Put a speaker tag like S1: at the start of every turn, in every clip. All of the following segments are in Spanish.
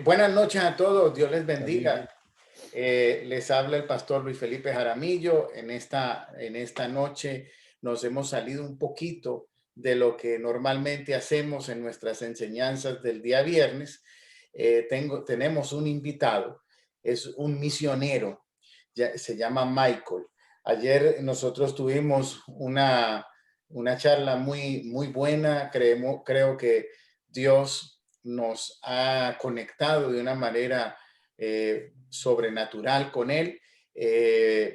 S1: Buenas noches a todos, Dios les bendiga. Les habla el pastor Luis Felipe Jaramillo. En esta noche nos hemos salido un poquito de lo que normalmente hacemos en nuestras enseñanzas del día viernes. Tenemos un invitado, es un misionero, se llama Michael. Ayer nosotros tuvimos una charla muy buena. Creo que Dios nos ha conectado de una manera sobrenatural con él.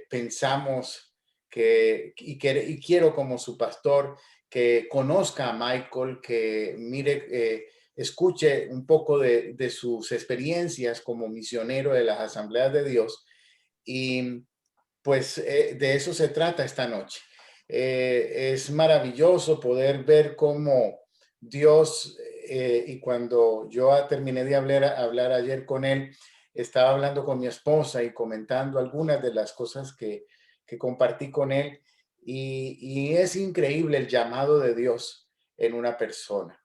S1: Pensamos y quiero como su pastor que conozca a Michael, que escuche un poco de sus experiencias como misionero de las Asambleas de Dios. Y pues de eso se trata esta noche. Es maravilloso poder ver cómo Dios, y cuando yo terminé de hablar ayer con él, estaba hablando con mi esposa y comentando algunas de las cosas que compartí con él, y es increíble el llamado de Dios en una persona,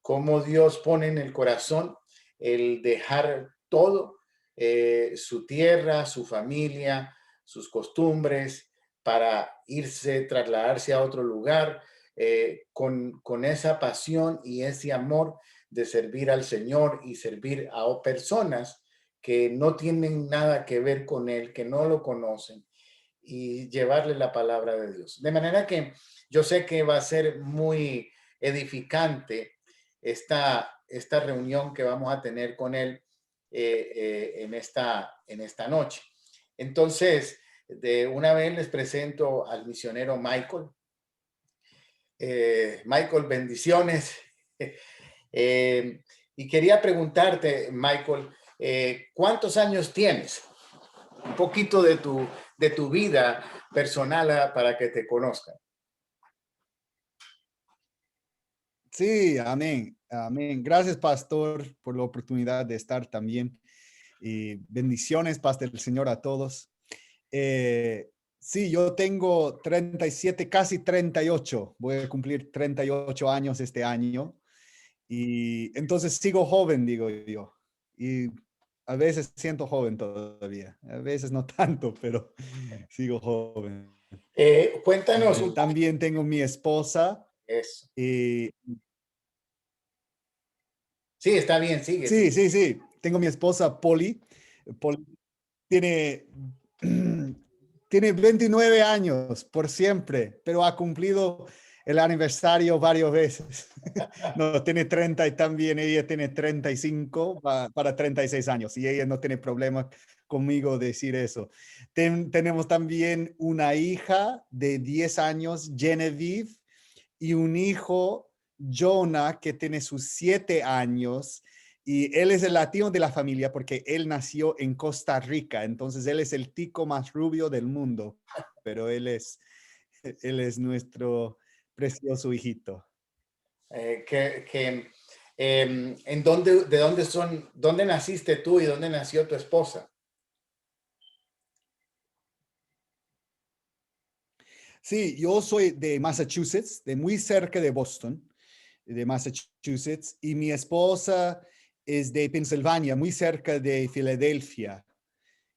S1: cómo Dios pone en el corazón el dejar todo, su tierra, su familia, sus costumbres, para trasladarse a otro lugar, con esa pasión y ese amor de servir al Señor y servir a personas que no tienen nada que ver con Él, que no lo conocen, y llevarle la palabra de Dios. De manera que yo sé que va a ser muy edificante esta reunión que vamos a tener con Él en esta noche. Entonces, de una vez les presento al misionero Michael. Michael, bendiciones. Eh, y quería preguntarte, Michael, ¿cuántos años tienes? Un poquito de tu vida personal, para que te conozcan.
S2: Sí, amén, amén. Gracias, pastor, por la oportunidad de estar también. Y bendiciones, paz del Señor a todos. Eh, sí, yo tengo 37, casi 38. Voy a cumplir 38 años este año. Y entonces sigo joven, digo yo. Y a veces siento joven todavía. A veces no tanto, pero sigo joven.
S1: Cuéntanos un poco.
S2: También tengo mi esposa.
S1: Eso.
S2: Y
S1: Sí, está bien, sigue,
S2: sí,
S1: sigue.
S2: sí, sí. Tengo mi esposa Polly. Polly tiene, tiene 29 años por siempre, pero ha cumplido el aniversario varias veces. No, tiene 30 y también ella tiene 35 para 36 años y ella no tiene problema conmigo decir eso. Tenemos también una hija de 10 años, Genevieve, y un hijo, Jonah, que tiene sus 7 años. Y él es el latino de la familia porque él nació en Costa Rica. Entonces él es el tico más rubio del mundo, pero él es nuestro precioso hijito.
S1: ¿Dónde naciste tú y dónde nació tu esposa?
S2: Sí, yo soy de Massachusetts, de muy cerca de Boston, de Massachusetts, y mi esposa es de Pensilvania, muy cerca de Filadelfia.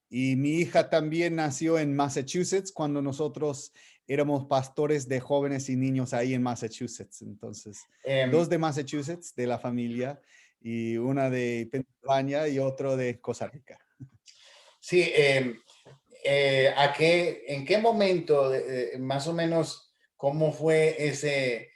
S2: Y mi hija también nació en Massachusetts cuando nosotros éramos pastores de jóvenes y niños ahí en Massachusetts. Entonces,
S1: Em,
S2: dos de Massachusetts, de la familia, y una de Pensilvania y otro de Costa Rica.
S1: sí, ¿en qué momento, más o menos, cómo fue ese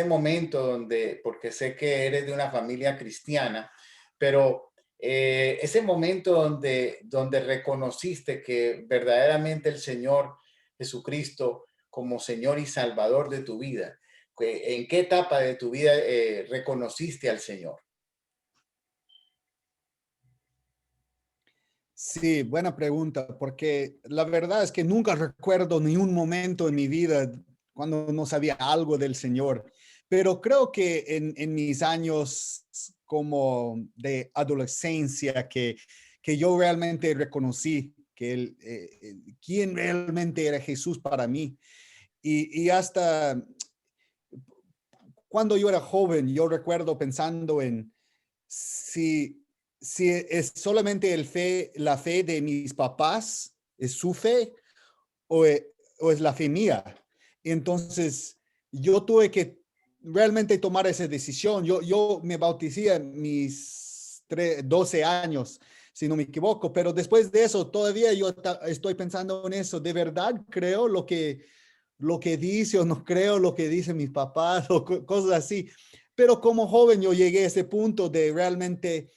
S1: momento porque sé que eres de una familia cristiana, pero ese momento donde reconociste que verdaderamente el Señor Jesucristo como Señor y Salvador de tu vida, ¿en qué etapa de tu vida reconociste al Señor?
S2: Sí, buena pregunta, porque la verdad es que nunca recuerdo ni un momento en mi vida cuando no sabía algo del Señor, pero creo que en mis años como de adolescencia que yo realmente reconocí quién realmente era Jesús para mí. Y hasta cuando yo era joven, yo recuerdo pensando en si si es solamente la fe de mis papás, es su fe o es la fe mía. Entonces, yo tuve que realmente tomar esa decisión. Yo me bauticé a mis 12 años, si no me equivoco, pero después de eso, todavía yo estoy pensando en eso. ¿De verdad creo lo que dice o no creo lo que dicen mis papás o cosas así? Pero como joven yo llegué a ese punto de realmente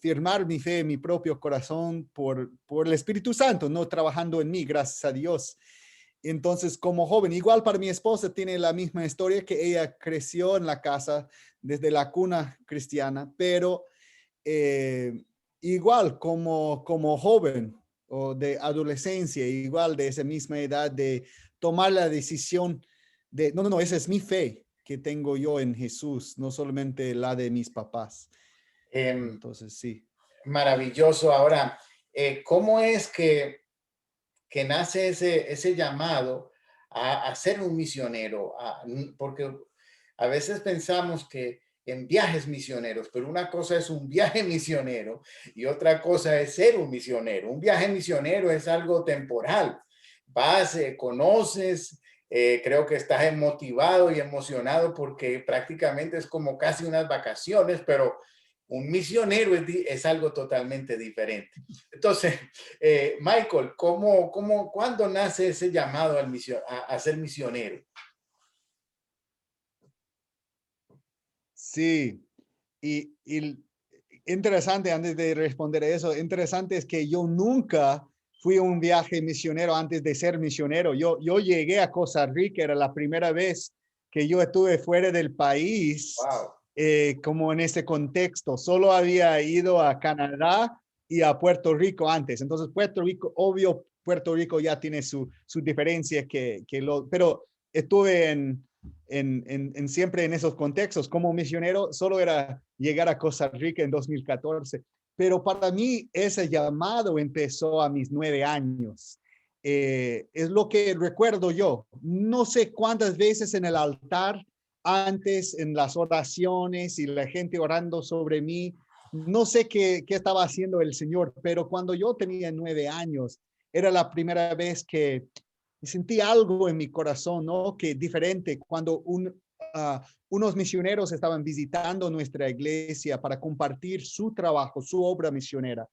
S2: firmar mi fe en mi propio corazón por el Espíritu Santo, no trabajando en mí, gracias a Dios. Entonces, como joven, igual para mi esposa tiene la misma historia, que ella creció en la casa desde la cuna cristiana, pero igual como joven o de adolescencia, igual de esa misma edad de tomar la decisión de, no, esa es mi fe que tengo yo en Jesús, no solamente la de mis papás.
S1: Em,
S2: Entonces, sí.
S1: Maravilloso. Ahora, ¿cómo es que nace ese llamado a ser un misionero? Porque a veces pensamos que en viajes misioneros, pero una cosa es un viaje misionero y otra cosa es ser un misionero. Un viaje misionero es algo temporal. Vas, conoces, creo que estás motivado y emocionado porque prácticamente es como casi unas vacaciones, pero un misionero es algo totalmente diferente. Entonces, Michael, ¿cuándo nace ese llamado a ser misionero?
S2: Sí, y interesante, antes de responder eso, interesante es que yo nunca fui a un viaje misionero antes de ser misionero. Yo llegué a Costa Rica, era la primera vez que yo estuve fuera del país,
S1: Wow.
S2: como en ese contexto. Solo había ido a Canadá y a Puerto Rico antes. Entonces, Puerto Rico, obvio, Puerto Rico ya tiene su diferencia pero estuve siempre en esos contextos. Como misionero, solo era llegar a Costa Rica en 2014. Pero para mí ese llamado empezó a mis 9 años. Es lo que recuerdo yo. No sé cuántas veces en el altar, antes en las oraciones y la gente orando sobre mí, no sé qué estaba haciendo el Señor, pero cuando yo tenía 9 años, era la primera vez que sentí algo en mi corazón, ¿no? Que diferente cuando unos misioneros estaban visitando nuestra iglesia para compartir su trabajo, su obra misionera.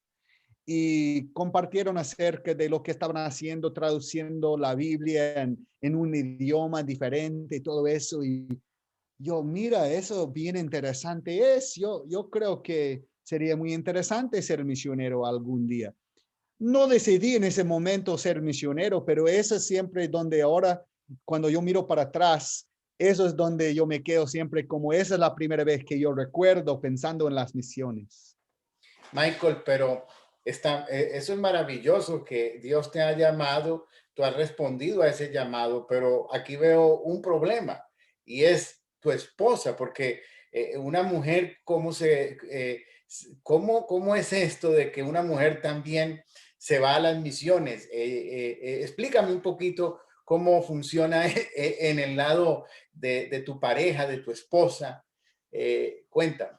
S2: Y compartieron acerca de lo que estaban haciendo, traduciendo la Biblia en un idioma diferente y todo eso. Y yo, mira, eso bien interesante es. Yo creo que sería muy interesante ser misionero algún día. No decidí en ese momento ser misionero, pero eso es siempre donde ahora, cuando yo miro para atrás, eso es donde yo me quedo siempre, como esa es la primera vez que yo recuerdo pensando en las misiones.
S1: Michael, pero eso es maravilloso que Dios te ha llamado, tú has respondido a ese llamado, pero aquí veo un problema y es tu esposa, porque una mujer, ¿cómo es esto de que una mujer también se va a las misiones? Explícame un poquito cómo funciona en el lado de tu pareja, de tu esposa. Cuéntame.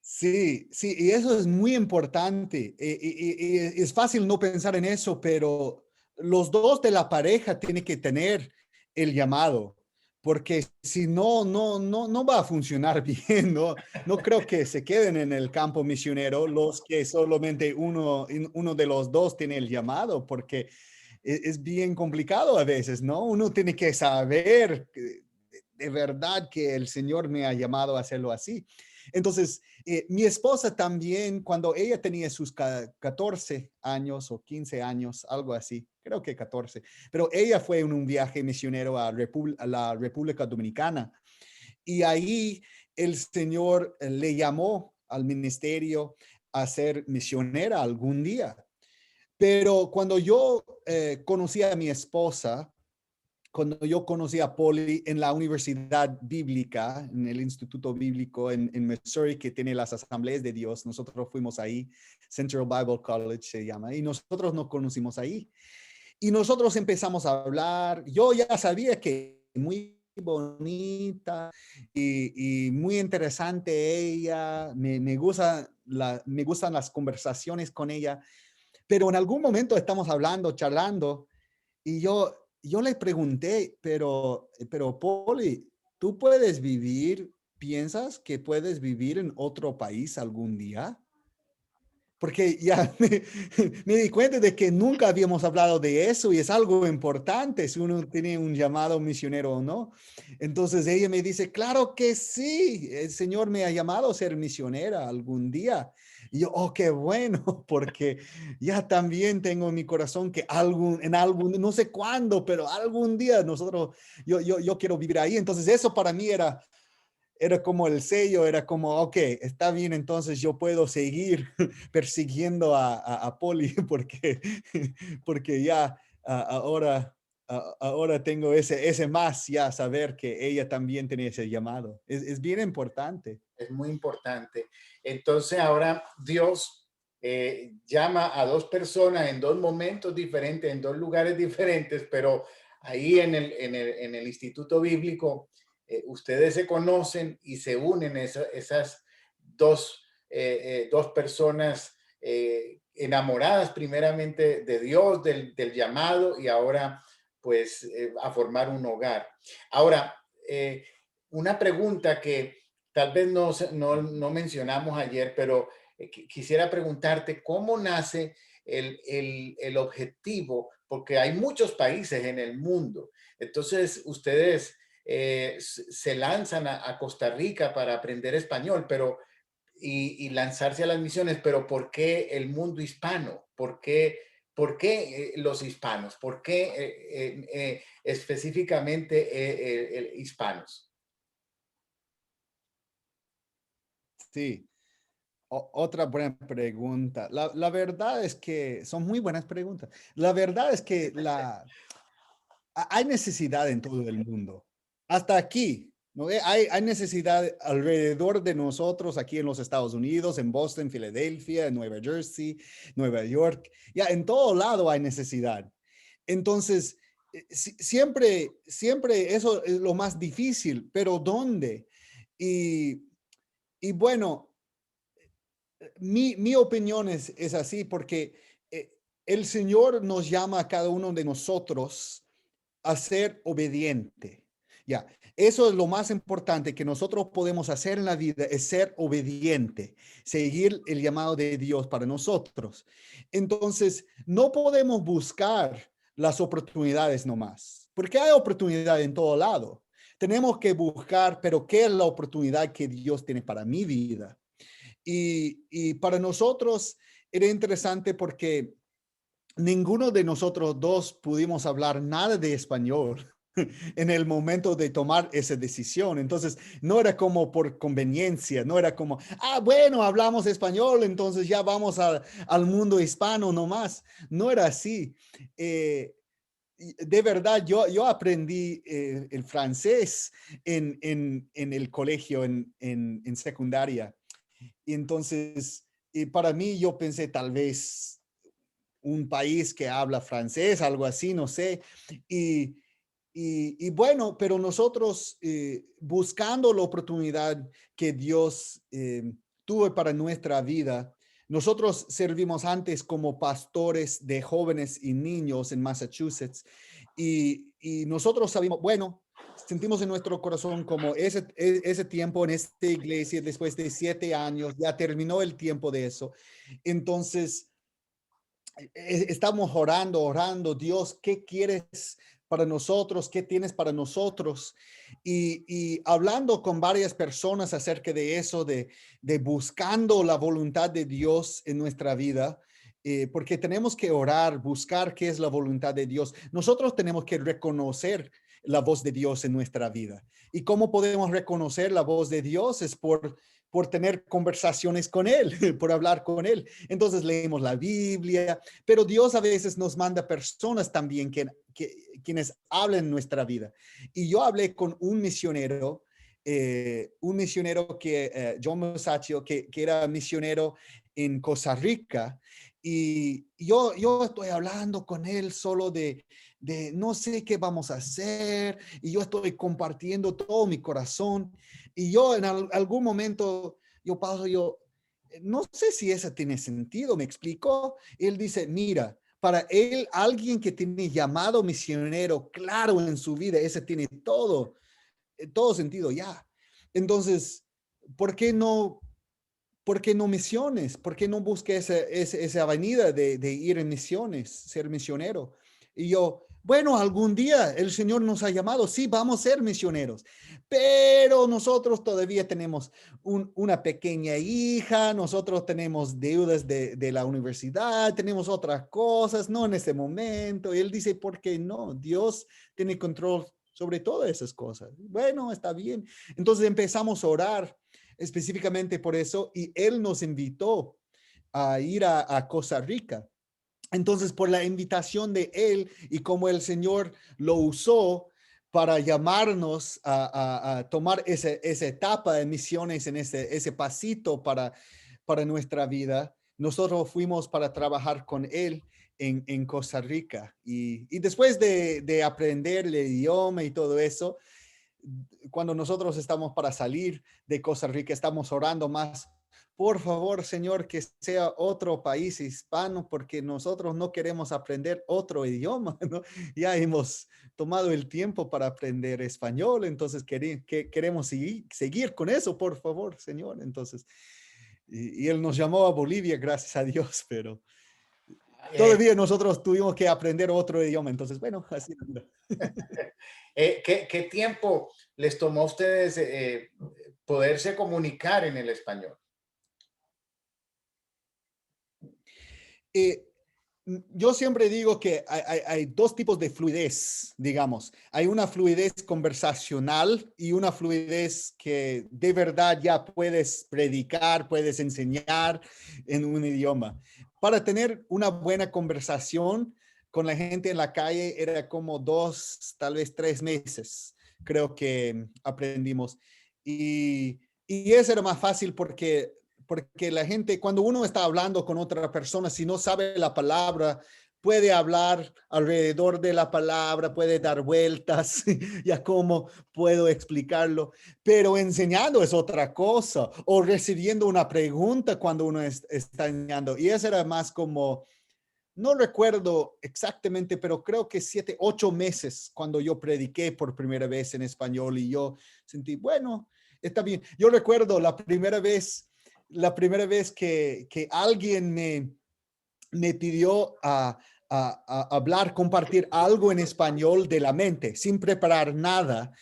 S2: Sí, sí, y eso es muy importante. Y es fácil no pensar en eso, pero los dos de la pareja tienen que tener el llamado, porque si no, no va a funcionar bien, ¿no? No creo que se queden en el campo misionero los que solamente uno de los dos tiene el llamado, porque es bien complicado a veces, ¿no? Uno tiene que saber de verdad que el Señor me ha llamado a hacerlo así. Entonces, mi esposa también, cuando ella tenía sus 14 años o 15 años, algo así, creo que 14, pero ella fue en un viaje misionero a la República Dominicana y ahí el Señor le llamó al ministerio a ser misionera algún día. Pero cuando yo conocí a mi esposa, cuando yo conocí a Polly en la Universidad Bíblica, en el Instituto Bíblico en Missouri, que tiene las Asambleas de Dios, nosotros fuimos ahí, Central Bible College se llama, y nosotros nos conocimos ahí. Y nosotros empezamos a hablar. Yo ya sabía que muy bonita y muy interesante ella. Me gustan las conversaciones con ella, pero en algún momento estamos hablando, charlando, y yo le pregunté, pero Poli, ¿tú puedes vivir, piensas que puedes vivir en otro país algún día? Porque ya me di cuenta de que nunca habíamos hablado de eso y es algo importante si uno tiene un llamado misionero o no. Entonces ella me dice, claro que sí, el Señor me ha llamado a ser misionera algún día. Y yo, oh, qué bueno, porque ya también tengo en mi corazón que no sé cuándo, pero algún día yo quiero vivir ahí. Entonces eso para mí era como el sello, era como, ok, está bien, entonces yo puedo seguir persiguiendo a Poli porque ya ahora tengo ese más, ya saber que ella también tiene ese llamado. Es bien importante.
S1: Es muy importante. Entonces ahora Dios llama a dos personas en dos momentos diferentes, en dos lugares diferentes, pero ahí en el Instituto Bíblico ustedes se conocen y se unen esas dos personas enamoradas primeramente de Dios, del llamado y ahora pues a formar un hogar. Ahora, una pregunta que tal vez no mencionamos ayer, pero quisiera preguntarte cómo nace el objetivo, porque hay muchos países en el mundo. Entonces, ustedes se lanzan a Costa Rica para aprender español, pero y lanzarse a las misiones, pero ¿por qué el mundo hispano? ¿Por qué los hispanos? ¿Por qué específicamente hispanos?
S2: Sí. Otra buena pregunta. La verdad es que son muy buenas preguntas. La verdad es que hay necesidad en todo el mundo. Hasta aquí, ¿no? Hay necesidad alrededor de nosotros, aquí en los Estados Unidos, en Boston, Filadelfia, en Nueva Jersey, Nueva York. Ya en todo lado hay necesidad. Entonces, siempre eso es lo más difícil, pero ¿dónde? Y, y bueno, mi opinión es así porque eh, el Señor nos llama a cada uno de nosotros a ser obediente. Ya, eso es lo más importante que nosotros podemos hacer en la vida, es ser obediente, seguir el llamado de Dios para nosotros. Entonces, no podemos buscar las oportunidades nomás, porque hay oportunidad en todo lado. Tenemos que buscar, pero ¿qué es la oportunidad que Dios tiene para mi vida? Y para nosotros era interesante porque ninguno de nosotros dos pudimos hablar nada de español en el momento de tomar esa decisión. Entonces, no era como por conveniencia, no era como, bueno, hablamos español, entonces ya vamos al mundo hispano nomás. No era así. De verdad, yo aprendí el francés en el colegio, en secundaria. Y entonces, para mí, yo pensé tal vez un país que habla francés, algo así, no sé. Y, y bueno, pero nosotros buscando la oportunidad que Dios tuvo para nuestra vida, nosotros servimos antes como pastores de jóvenes y niños en Massachusetts y nosotros sabíamos, bueno, sentimos en nuestro corazón como ese tiempo en esta iglesia, después de 7 años, ya terminó el tiempo de eso. Entonces, estamos orando, Dios, ¿qué quieres para nosotros? ¿Qué tienes para nosotros? Y hablando con varias personas acerca de eso, de buscando la voluntad de Dios en nuestra vida, porque tenemos que orar, buscar qué es la voluntad de Dios. Nosotros tenemos que reconocer la voz de Dios en nuestra vida. ¿Y cómo podemos reconocer la voz de Dios? Es por tener conversaciones con Él, por hablar con Él. Entonces leemos la Biblia, pero Dios a veces nos manda personas también quienes hablan en nuestra vida. Y yo hablé con un misionero que John Musacchio, que era misionero en Costa Rica, Y yo estoy hablando con él solo de no sé qué vamos a hacer, y yo estoy compartiendo todo mi corazón, y yo en algún momento, no sé si eso tiene sentido, me explicó. Él dice, mira, para él, alguien que tiene llamado misionero claro en su vida, ese tiene todo sentido ya. Entonces, ¿por qué no? ¿Por qué no misiones? ¿Por qué no busque esa avenida de ir en misiones, ser misionero? Y yo, bueno, algún día el Señor nos ha llamado, sí, vamos a ser misioneros, pero nosotros todavía tenemos una pequeña hija, nosotros tenemos deudas de la universidad, tenemos otras cosas, no en este momento. Y él dice, ¿por qué no? Dios tiene control sobre todas esas cosas. Bueno, está bien. Entonces empezamos a orar específicamente por eso, y él nos invitó a ir a Costa Rica. Entonces, por la invitación de él y como el Señor lo usó para llamarnos a tomar esa etapa de misiones en ese pasito para nuestra vida, nosotros fuimos para trabajar con él en Costa Rica. Y después de aprender el idioma y todo eso, cuando nosotros estamos para salir de Costa Rica, estamos orando más. Por favor, Señor, que sea otro país hispano, porque nosotros no queremos aprender otro idioma, ¿no? Ya hemos tomado el tiempo para aprender español, entonces queremos seguir con eso, por favor, Señor. Entonces, y Él nos llamó a Bolivia, gracias a Dios, pero
S1: Eh,
S2: todavía nosotros tuvimos que aprender otro idioma, entonces, bueno, así.
S1: ¿Qué tiempo les tomó a ustedes poderse comunicar en el español?
S2: Eh, yo siempre digo que hay dos tipos de fluidez, digamos. Hay una fluidez conversacional y una fluidez que de verdad ya puedes predicar, puedes enseñar en un idioma. Para tener una buena conversación con la gente en la calle era como 2, tal vez 3 meses, creo que aprendimos. Y eso era más fácil porque la gente, cuando uno está hablando con otra persona, si no sabe la palabra, puede hablar alrededor de la palabra, puede dar vueltas, ya cómo puedo explicarlo, pero enseñando es otra cosa, o recibiendo una pregunta cuando uno está enseñando. Y eso era más como, no recuerdo exactamente, pero creo que 7, 8 meses cuando yo prediqué por primera vez en español y yo sentí, bueno, está bien. Yo recuerdo la primera vez que alguien me pidió a hablar, compartir algo en español de la mente, sin preparar nada.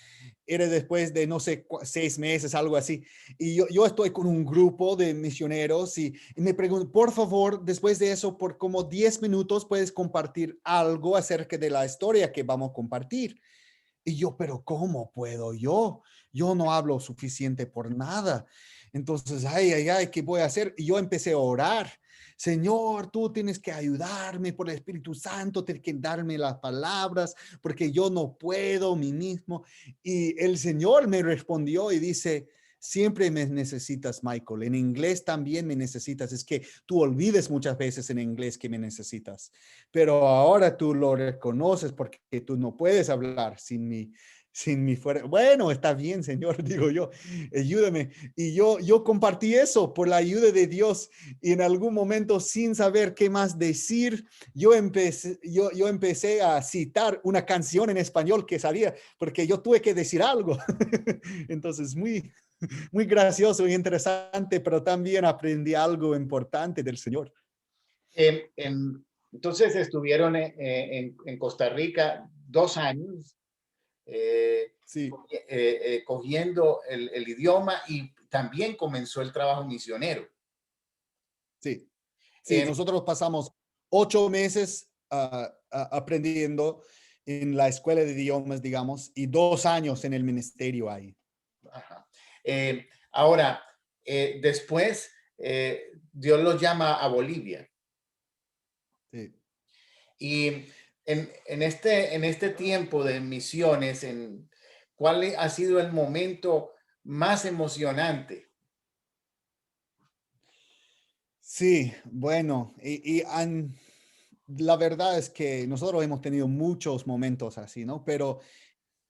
S2: Era después de, no sé, 6 meses, algo así. Y yo estoy con un grupo de misioneros y me pregunto, por favor, después de eso, por como 10 minutos, puedes compartir algo acerca de la historia que vamos a compartir. Y yo, pero ¿cómo puedo yo? Yo no hablo suficiente por nada. Entonces, ay, ay, ay, ¿qué voy a hacer? Y yo empecé a orar. Señor, tú tienes que ayudarme por el Espíritu Santo, tienes que darme las palabras, porque yo no puedo mí mismo. Y el Señor me respondió y dice, siempre me necesitas, Michael. En inglés también me necesitas. Es que tú olvides muchas veces en inglés que me necesitas, pero ahora tú lo reconoces porque tú no puedes hablar sin mi fuerza. Bueno, está bien, Señor, digo yo, ayúdame. Y yo compartí eso por la ayuda de Dios, y en algún momento, sin saber qué más decir, yo empecé a citar una canción en español que sabía, porque yo tuve que decir algo. Entonces, muy gracioso y interesante, pero también aprendí algo importante del Señor.
S1: Entonces estuvieron en Costa Rica 2 años
S2: Sí,
S1: cogiendo el idioma y también comenzó el trabajo misionero.
S2: sí. Sí,
S1: Eh,
S2: nosotros pasamos 8 meses aprendiendo en la escuela de idiomas, digamos, y 2 años en el ministerio ahí.
S1: ajá. Ahora, después Dios los llama a Bolivia.
S2: Sí.
S1: Y en este tiempo de misiones, ¿cuál ha sido el momento más emocionante?
S2: Sí, bueno, la verdad es que nosotros hemos tenido muchos momentos así, ¿no? Pero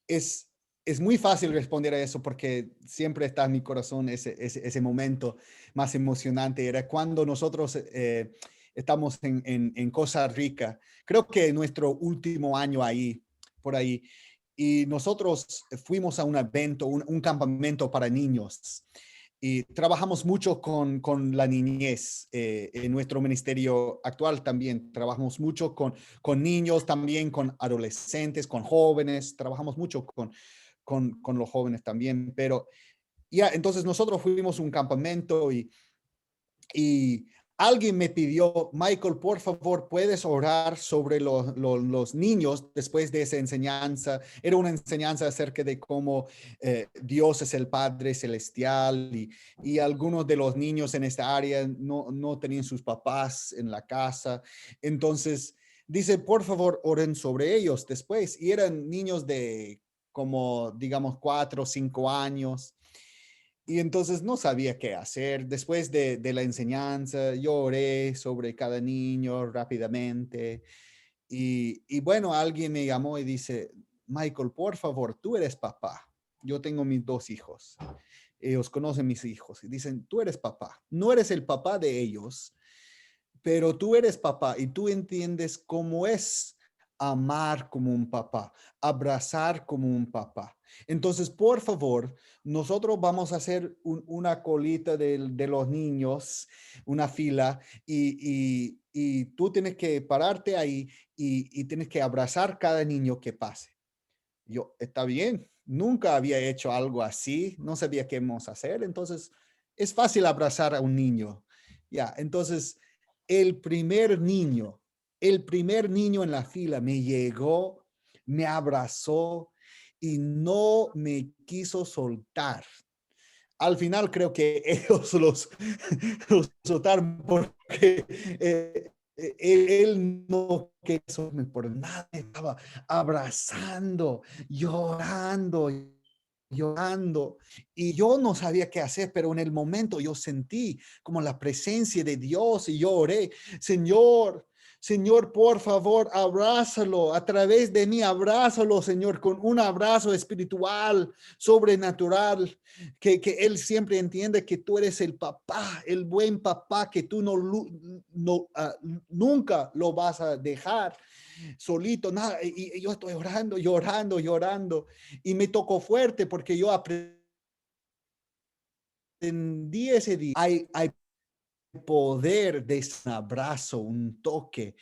S2: es, es muy fácil responder a eso porque siempre está en mi corazón ese momento más emocionante. Era cuando nosotros estamos en Costa Rica, creo que nuestro último año ahí, por ahí, y nosotros fuimos a un evento, un campamento para niños. Y trabajamos mucho con la niñez. En nuestro ministerio actual también trabajamos mucho con niños, también con adolescentes, con jóvenes. Trabajamos mucho con los jóvenes también. Pero ya, entonces nosotros fuimos a un campamento y alguien me pidió, Michael, por favor, ¿puedes orar sobre los niños después de esa enseñanza? Era una enseñanza acerca de cómo Dios es el Padre Celestial y algunos de los niños en esta área no tenían sus papás en la casa. Entonces, dice, por favor, oren sobre ellos después. Y eran niños de como, digamos, 4 o 5 años. Y entonces no sabía qué hacer. Después de la enseñanza, yo oré sobre cada niño rápidamente. Y bueno, alguien me llamó y dice, Michael, por favor, tú eres papá. Yo tengo mis 2 hijos. Ellos conocen mis hijos y dicen, tú eres papá. No eres el papá de ellos, pero tú eres papá y tú entiendes cómo es amar como un papá, abrazar como un papá. Entonces, por favor, nosotros vamos a hacer una colita de los niños, una fila, y tú tienes que pararte ahí y tienes que abrazar cada niño que pase. Yo, está bien, nunca había hecho algo así, no sabía qué vamos a hacer, entonces es fácil abrazar a un niño. Ya, entonces el primer niño, el primer niño en la fila me llegó, me abrazó y no me quiso soltar. Al final creo que ellos los soltaron porque él no quiso por nada, estaba abrazando, llorando, llorando. Y yo no sabía qué hacer, pero en el momento yo sentí como la presencia de Dios y yo oré, Señor, Señor, por favor, abrázalo a través de mí, abrázalo, Señor, con un abrazo espiritual, sobrenatural, que Él siempre entiende que tú eres el papá, el buen papá, que tú nunca lo vas a dejar solito, nada, y yo estoy orando, llorando, llorando, y me tocó fuerte porque yo aprendí ese día, hay poder de ese abrazo, un toque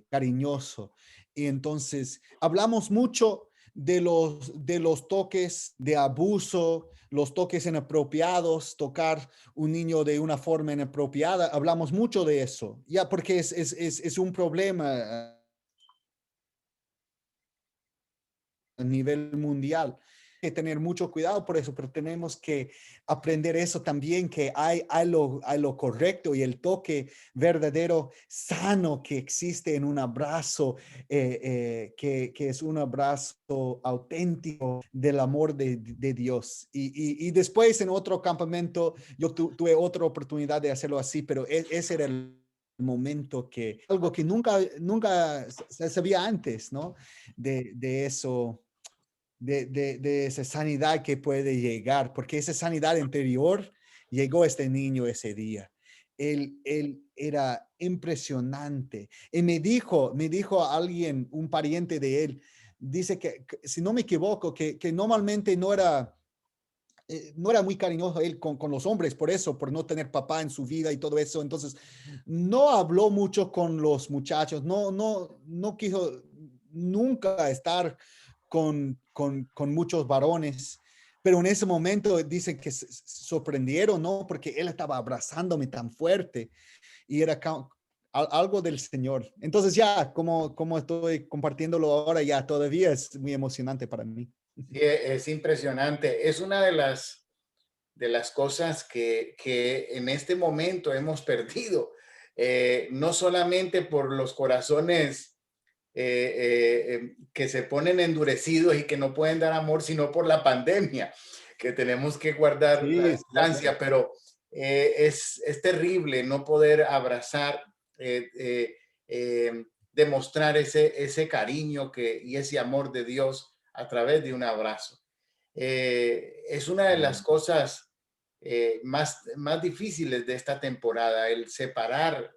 S2: cariñoso. Y entonces hablamos mucho de los toques de abuso, los toques inapropiados, tocar un niño de una forma inapropiada. Hablamos mucho de eso, ya porque es un problema a nivel mundial. Hay que tener mucho cuidado por eso, pero tenemos que aprender eso también, que hay lo correcto y el toque verdadero, sano que existe en un abrazo, que es un abrazo auténtico del amor de Dios. Y después en otro campamento, yo tuve otra oportunidad de hacerlo así, pero ese era el momento que, algo que nunca se sabía antes, ¿no? De eso de esa sanidad que puede llegar, porque esa sanidad interior llegó a este niño ese día. Él era impresionante. Y me dijo alguien, un pariente de él, dice que si no me equivoco, que normalmente no era muy cariñoso él con los hombres, por eso, por no tener papá en su vida y todo eso. Entonces, no habló mucho con los muchachos, no quiso nunca estar con muchos varones. Pero en ese momento dicen que se sorprendieron, ¿no? Porque él estaba abrazándome tan fuerte y era algo del Señor. Entonces ya, como estoy compartiéndolo ahora, ya todavía es muy emocionante para mí.
S1: Sí, es impresionante. Es una de las cosas que en este momento hemos perdido, no solamente por los corazones que se ponen endurecidos y que no pueden dar amor, sino por la pandemia, que tenemos que guardar la
S2: Sí,
S1: distancia, pero es terrible no poder abrazar, demostrar ese cariño y ese amor de Dios a través de un abrazo. Es una de las cosas más difíciles de esta temporada, el separar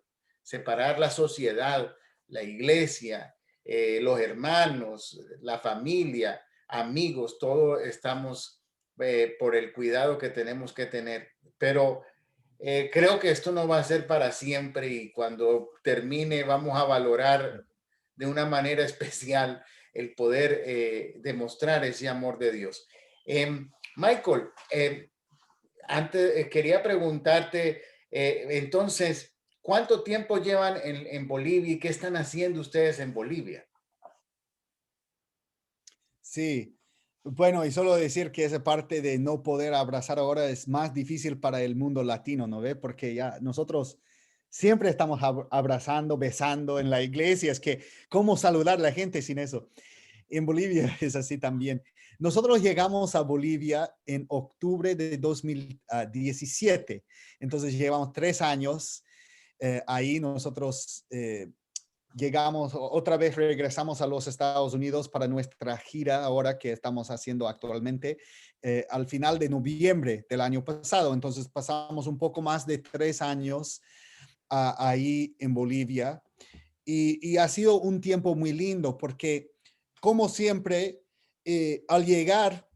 S1: la sociedad, la iglesia, los hermanos, la familia, amigos, todos estamos por el cuidado que tenemos que tener. Pero creo que esto no va a ser para siempre y cuando termine vamos a valorar de una manera especial el poder demostrar ese amor de Dios. Michael, antes quería preguntarte, entonces, ¿cuánto tiempo llevan en Bolivia y qué están haciendo ustedes en Bolivia?
S2: Sí, bueno, y solo decir que esa parte de no poder abrazar ahora es más difícil para el mundo latino, ¿no ve? Porque ya nosotros siempre estamos abrazando, besando en la iglesia, es que, ¿cómo saludar a la gente sin eso? En Bolivia es así también. Nosotros llegamos a Bolivia en octubre de 2017, entonces llevamos 3 años ahí. Nosotros llegamos, otra vez regresamos a los Estados Unidos para nuestra gira ahora que estamos haciendo actualmente, al final de noviembre del año pasado. Entonces pasamos un poco más de 3 años ahí en Bolivia y ha sido un tiempo muy lindo porque, como siempre, al llegar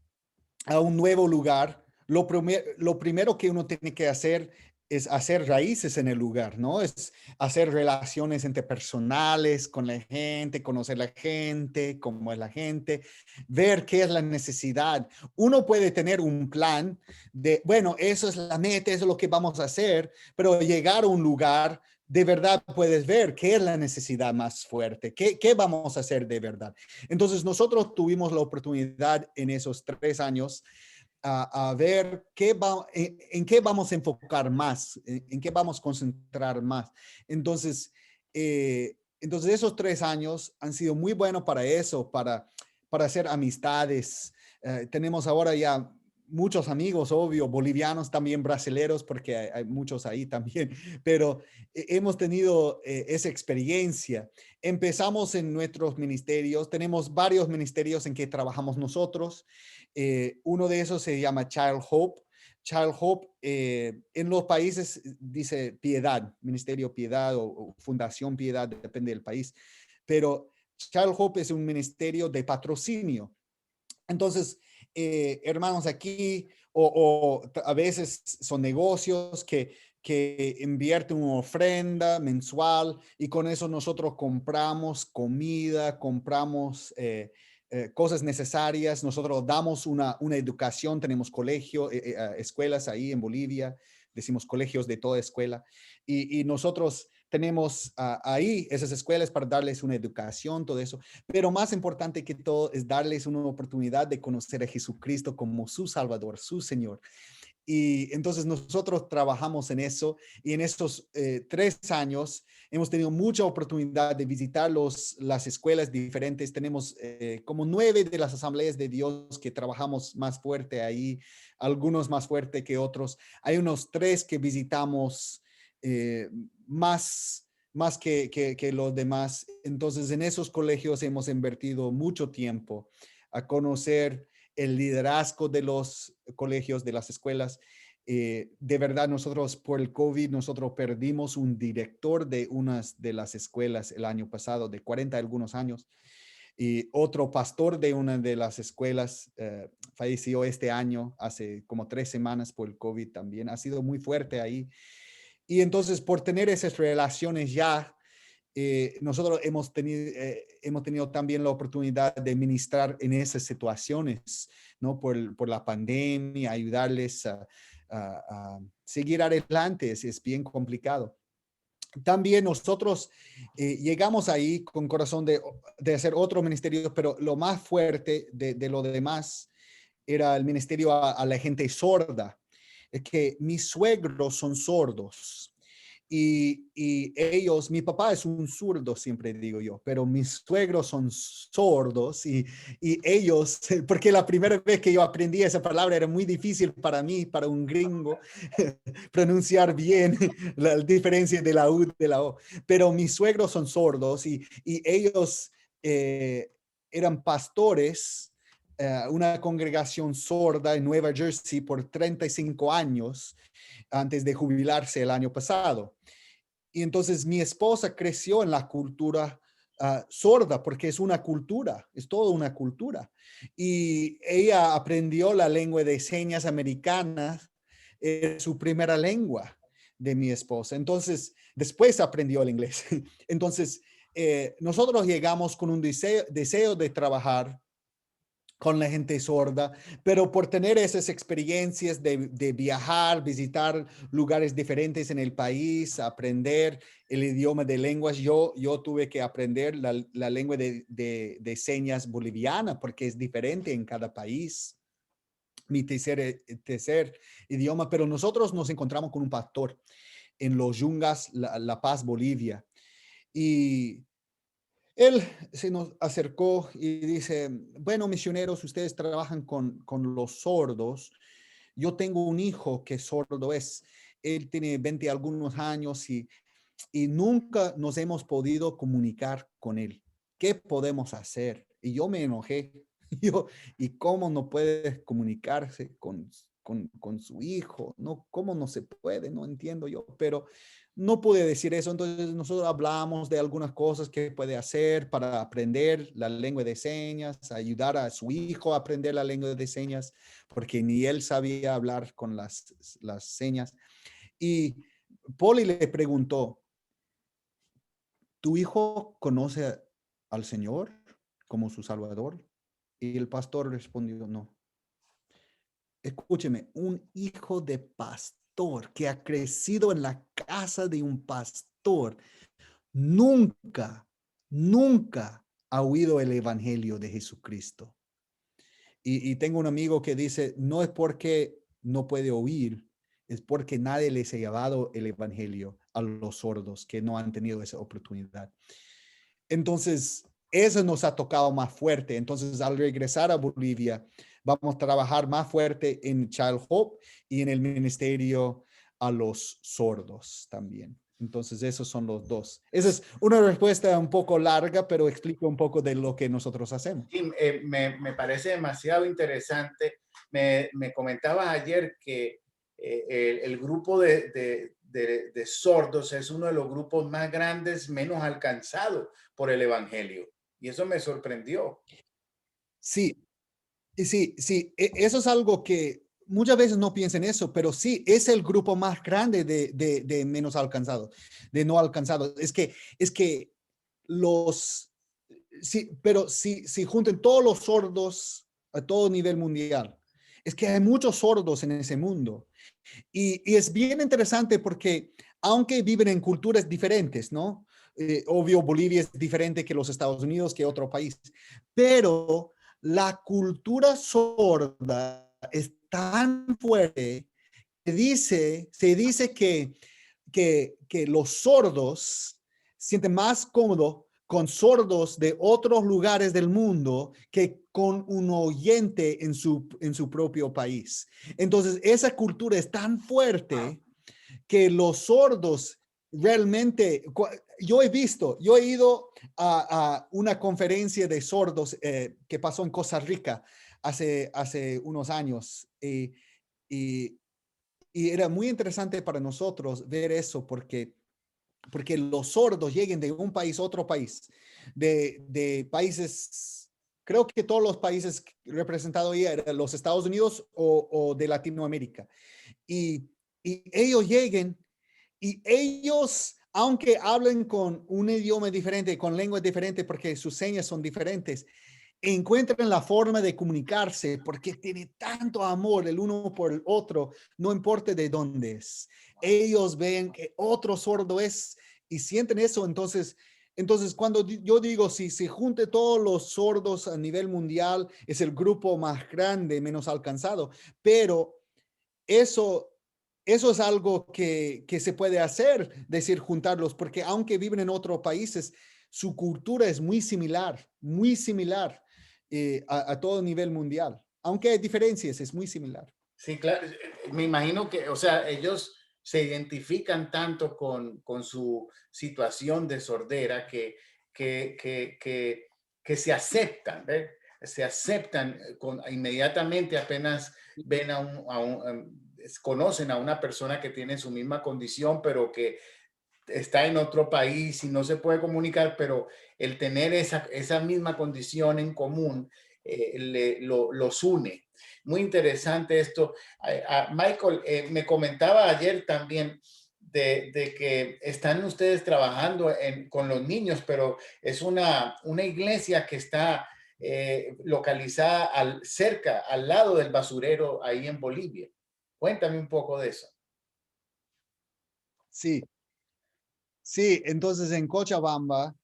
S2: a un nuevo lugar, lo primero que uno tiene que hacer es hacer raíces en el lugar, ¿no? Es hacer relaciones interpersonales con la gente, conocer la gente, cómo es la gente, ver qué es la necesidad. Uno puede tener un plan de, bueno, eso es la meta, eso es lo que vamos a hacer, pero llegar a un lugar, de verdad puedes ver qué es la necesidad más fuerte, qué vamos a hacer de verdad. Entonces, nosotros tuvimos la oportunidad en esos 3 años a ver en qué vamos a enfocar más, en qué vamos a concentrar más. Entonces, entonces esos 3 años han sido muy buenos para eso, para hacer amistades. Tenemos ahora ya muchos amigos, obvio, bolivianos, también brasileros, porque hay muchos ahí también, pero hemos tenido esa experiencia. Empezamos en nuestros ministerios, tenemos varios ministerios en que trabajamos nosotros. Uno de esos se llama Child Hope. Child Hope en los países dice Piedad, Ministerio Piedad o Fundación Piedad, depende del país, pero Child Hope es un ministerio de patrocinio. Entonces, hermanos, aquí o a veces son negocios que invierten una ofrenda mensual y con eso nosotros compramos comida, compramos cosas necesarias, nosotros damos una educación, tenemos colegio, escuelas ahí en Bolivia, decimos colegios de toda escuela, y nosotros tenemos ahí esas escuelas para darles una educación, todo eso. Pero más importante que todo es darles una oportunidad de conocer a Jesucristo como su Salvador, su Señor. Y entonces nosotros trabajamos en eso y en estos 3 años hemos tenido mucha oportunidad de visitar las escuelas diferentes. Tenemos como 9 de las asambleas de Dios que trabajamos más fuerte ahí, algunos más fuerte que otros. Hay unos 3 que visitamos eh, más que los demás. Entonces en esos colegios hemos invertido mucho tiempo a conocer el liderazgo de los colegios, de las escuelas. De verdad, nosotros por el COVID, nosotros perdimos un director de unas de las escuelas el año pasado, de 40 algunos años, y otro pastor de una de las escuelas falleció este año, hace como 3 semanas por el COVID también. Ha sido muy fuerte ahí. Y entonces, por tener esas relaciones ya, nosotros hemos tenido también la oportunidad de ministrar en esas situaciones, ¿no? Por la pandemia, ayudarles a seguir adelante, es bien complicado. También nosotros llegamos ahí con corazón de hacer otro ministerio, pero lo más fuerte de lo demás era el ministerio a la gente sorda. Es que mis suegros son sordos y ellos, mi papá es un zurdo, siempre digo yo, pero mis suegros son sordos y ellos, porque la primera vez que yo aprendí esa palabra era muy difícil para mí, para un gringo, pronunciar bien la diferencia de la U de la O, pero mis suegros son sordos y ellos eran pastores, una congregación sorda en Nueva Jersey por 35 años antes de jubilarse el año pasado. Y entonces mi esposa creció en la cultura sorda, porque es una cultura, es toda una cultura. Y ella aprendió la lengua de señas americana, su primera lengua de mi esposa. Entonces, después aprendió el inglés. Entonces, nosotros llegamos con un deseo de trabajar con la gente sorda, pero por tener esas experiencias de viajar, visitar lugares diferentes en el país, aprender el idioma de lenguas, yo tuve que aprender la lengua de señas boliviana porque es diferente en cada país, mi tercer idioma, pero nosotros nos encontramos con un pastor en los Yungas, La Paz, Bolivia, y él se nos acercó y dice, bueno, misioneros, ustedes trabajan con los sordos. Yo tengo un hijo que sordo es. Él tiene 20 algunos años y nunca nos hemos podido comunicar con él. ¿Qué podemos hacer? Y yo me enojé. Yo, ¿y cómo no puede comunicarse con su hijo? No, ¿cómo no se puede? No entiendo yo, pero no pude decir eso. Entonces nosotros hablamos de algunas cosas que puede hacer para aprender la lengua de señas, ayudar a su hijo a aprender la lengua de señas, porque ni él sabía hablar con las señas. Y Poli le preguntó, ¿tu hijo conoce al Señor como su Salvador? Y el pastor respondió, no. Escúcheme, un hijo de pastor que ha crecido en la casa de un pastor, nunca, nunca ha oído el evangelio de Jesucristo. Y tengo un amigo que dice, no es porque no puede oír, es porque nadie les ha llevado el evangelio a los sordos que no han tenido esa oportunidad. Entonces, eso nos ha tocado más fuerte. Entonces, al regresar a Bolivia, vamos a trabajar más fuerte en Child Hope y en el ministerio a los sordos también. Entonces, esos son los dos. Esa es una respuesta un poco larga, pero explica un poco de lo que nosotros hacemos.
S1: Sí, me parece demasiado interesante. Me comentabas ayer que el grupo de sordos es uno de los grupos más grandes, menos alcanzados por el Evangelio. Y eso me sorprendió.
S2: Sí, sí, sí. Eso es algo que muchas veces no piensan en eso, pero sí, es el grupo más grande de menos alcanzados, de no alcanzados. Es que los, sí, pero si junten todos los sordos a todo nivel mundial, es que hay muchos sordos en ese mundo. Y es bien interesante porque aunque viven en culturas diferentes, ¿no? Obvio, Bolivia es diferente que los Estados Unidos, que otro país, pero la cultura sorda es tan fuerte que se dice que los sordos sienten más cómodo con sordos de otros lugares del mundo que con un oyente en su propio país. Entonces, esa cultura es tan fuerte que los sordos realmente, yo he ido a una conferencia de sordos que pasó en Costa Rica hace unos años y, y era muy interesante para nosotros ver eso porque los sordos lleguen de un país a otro país, de países, creo que todos los países representados ahí eran los Estados Unidos o de Latinoamérica. Y, y ellos lleguen y ellos, aunque hablen con un idioma diferente, con lenguas diferentes, porque sus señas son diferentes, encuentran la forma de comunicarse porque tiene tanto amor el uno por el otro, no importa de dónde es. Ellos ven que otro sordo es y sienten eso, entonces cuando yo digo si se junte todos los sordos a nivel mundial, es el grupo más grande, menos alcanzado, pero eso eso es algo que se puede hacer, decir, juntarlos, porque aunque viven en otros países, su cultura es muy similar a todo nivel mundial. Aunque hay diferencias, es muy similar.
S1: Sí, claro. Me imagino que, o sea, ellos se identifican tanto con su situación de sordera que, que, que, que se aceptan, ¿ves? Se aceptan inmediatamente apenas ven conocen a una persona que tiene su misma condición, pero que está en otro país y no se puede comunicar, pero el tener esa misma condición en común los une. Muy interesante esto. Michael, me comentaba ayer también de que están ustedes trabajando con los niños, pero es una iglesia que está localizada cerca, al lado del basurero, ahí en Bolivia. Cuéntame un poco de eso.
S2: Sí, sí, entonces en Cochabamba,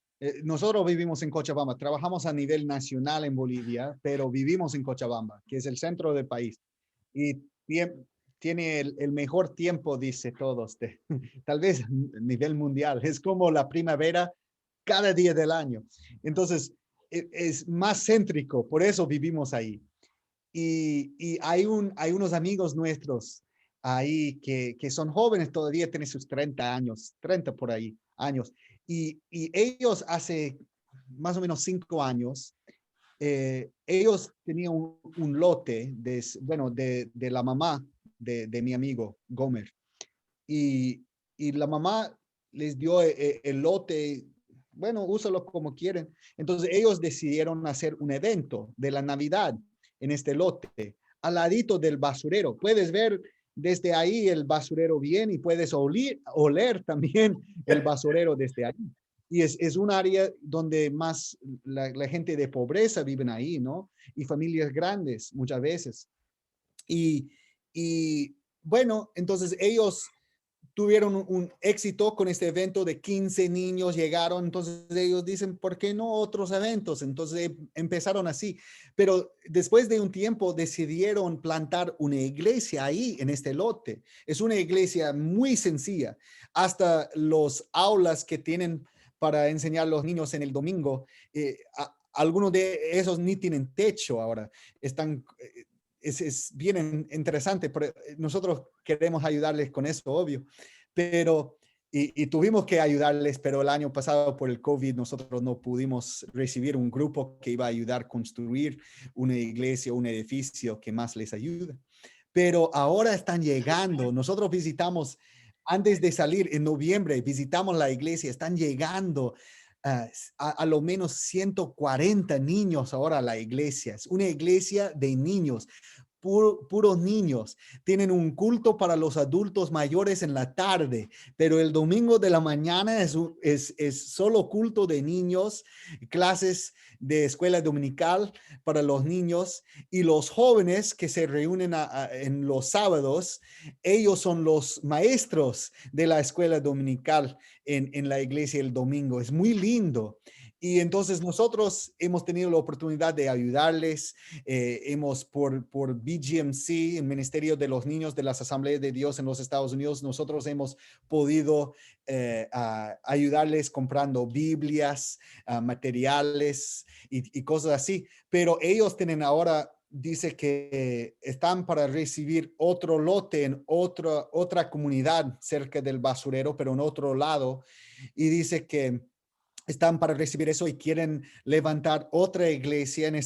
S2: nosotros vivimos en Cochabamba, trabajamos a nivel nacional en Bolivia, pero vivimos en Cochabamba, que es el centro del país. Y tiene el mejor tiempo, dice todos, tal vez a nivel mundial. Es como la primavera cada día del año. Entonces, es más céntrico, por eso vivimos ahí. Y hay unos amigos nuestros ahí que son jóvenes todavía, tienen sus 30 años, 30 por ahí años. Y ellos hace más o menos 5 años, ellos tenían un lote bueno, de la mamá de mi amigo Gomer. Y la mamá les dio el lote, bueno, úsalo como quieren. Entonces ellos decidieron hacer un evento de la Navidad en este lote, al ladito del basurero. Puedes ver desde ahí el basurero bien y puedes oler también el basurero desde ahí. Y es un área donde más la gente de pobreza viven ahí, ¿no? Y familias grandes muchas veces. Y, y bueno, entonces ellos tuvieron un éxito con este evento de 15 niños, llegaron, entonces ellos dicen, ¿por qué no otros eventos? Entonces empezaron así, pero después de un tiempo decidieron plantar una iglesia ahí en este lote. Es una iglesia muy sencilla, hasta los aulas que tienen para enseñar a los niños en el domingo, algunos de esos ni tienen techo ahora, están... es bien interesante, pero nosotros queremos ayudarles con eso, obvio, pero y tuvimos que ayudarles, pero el año pasado por el COVID nosotros no pudimos recibir un grupo que iba a ayudar a construir una iglesia, un edificio que más les ayuda. Pero ahora están llegando. Nosotros visitamos, antes de salir en noviembre, visitamos la iglesia, están llegando a lo menos 140 niños ahora a la iglesia. Es una iglesia de niños puros niños. Tienen un culto para los adultos mayores en la tarde, pero el domingo de la mañana es solo culto de niños, clases de escuela dominical para los niños y los jóvenes que se reúnen en los sábados, ellos son los maestros de la escuela dominical en la iglesia el domingo. Es muy lindo. Y entonces nosotros hemos tenido la oportunidad de ayudarles, por BGMC, el Ministerio de los Niños de las Asambleas de Dios en los Estados Unidos, nosotros hemos podido ayudarles comprando Biblias, materiales y cosas así, pero ellos tienen ahora, dice que están para recibir otro lote en otra comunidad cerca del basurero, pero en otro lado, y dice que están para recibir eso y quieren levantar otra iglesia en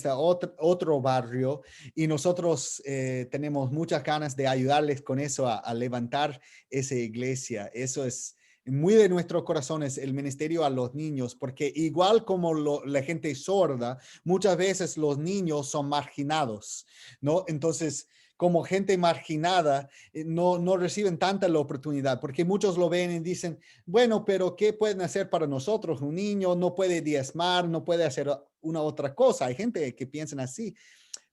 S2: otro barrio y nosotros tenemos muchas ganas de ayudarles con eso a levantar esa iglesia. Eso es muy de nuestros corazones, el ministerio a los niños, porque igual como la gente sorda, muchas veces los niños son marginados, ¿no? Entonces, como gente marginada, no reciben tanta la oportunidad, porque muchos lo ven y dicen, bueno, pero ¿qué pueden hacer para nosotros? Un niño no puede diezmar, no puede hacer una otra cosa. Hay gente que piensan así,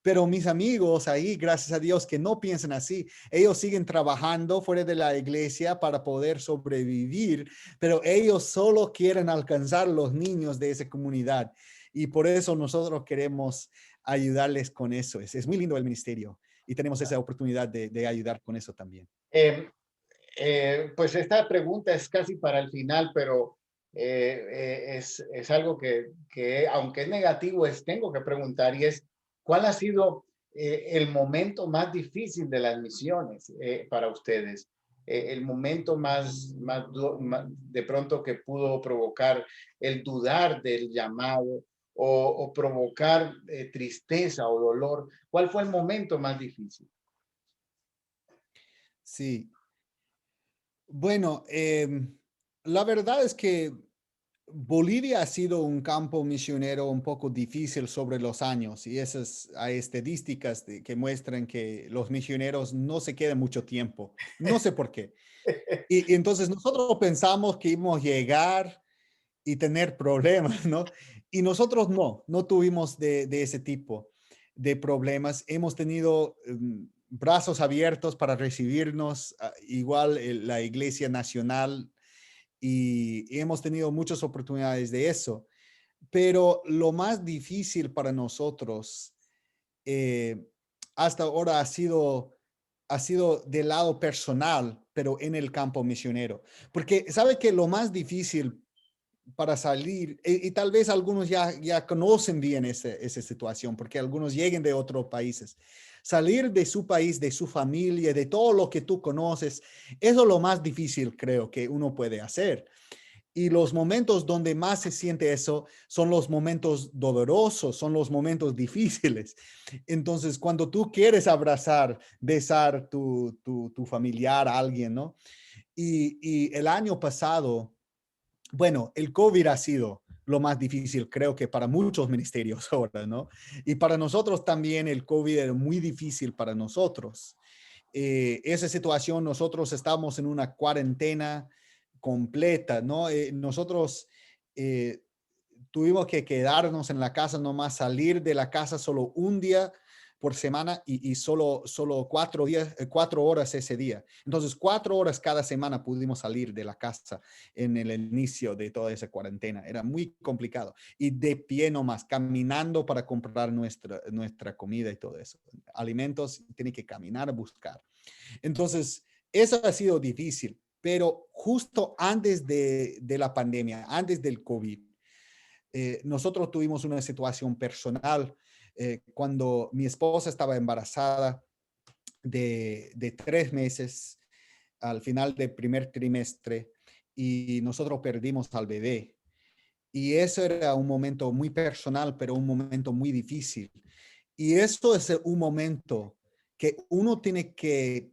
S2: pero mis amigos ahí, gracias a Dios, que no piensan así. Ellos siguen trabajando fuera de la iglesia para poder sobrevivir, pero ellos solo quieren alcanzar los niños de esa comunidad. Y por eso nosotros queremos ayudarles con eso. Es muy lindo el ministerio y tenemos esa oportunidad de ayudar con eso también.
S1: Pues esta pregunta es casi para el final, pero es algo que, aunque es negativo, tengo que preguntar y es, ¿cuál ha sido el momento más difícil de las misiones para ustedes? El momento más de pronto que pudo provocar el dudar del llamado o provocar tristeza o dolor. ¿Cuál fue el momento más difícil?
S2: Sí, bueno, la verdad es que Bolivia ha sido un campo misionero un poco difícil sobre los años y esas hay estadísticas que muestran que los misioneros no se quedan mucho tiempo. No sé por qué. Y entonces nosotros pensamos que íbamos a llegar y tener problemas, ¿no? Y nosotros no tuvimos de ese tipo de problemas. Hemos tenido brazos abiertos para recibirnos, igual la Iglesia Nacional, y hemos tenido muchas oportunidades de eso. Pero lo más difícil para nosotros eh, hasta ahora ha sido del lado personal, pero en el campo misionero. Porque sabe que lo más difícil para salir, y tal vez algunos ya conocen bien esa situación, porque algunos lleguen de otros países. Salir de su país, de su familia, de todo lo que tú conoces, eso es lo más difícil, creo, que uno puede hacer. Y los momentos donde más se siente eso son los momentos dolorosos, son los momentos difíciles. Entonces, cuando tú quieres abrazar, besar tu familiar, a alguien, ¿no? Y el año pasado, bueno, el COVID ha sido lo más difícil, creo que para muchos ministerios ahora, ¿no? Y para nosotros también el COVID era muy difícil para nosotros. Esa situación, nosotros estamos en una cuarentena completa, ¿no? Nosotros eh, tuvimos que quedarnos en la casa, nomás salir de la casa solo un día por semana y solo 4 días, 4 horas ese día. Entonces, 4 horas cada semana pudimos salir de la casa en el inicio de toda esa cuarentena. Era muy complicado. Y de pie nomás, caminando para comprar nuestra comida y todo eso. Alimentos, tiene que caminar a buscar. Entonces, eso ha sido difícil, pero justo antes de la pandemia, antes del COVID, nosotros tuvimos una situación personal cuando mi esposa estaba embarazada de 3 meses al final del primer trimestre y nosotros perdimos al bebé. Y eso era un momento muy personal, pero un momento muy difícil. Y esto es un momento que uno tiene que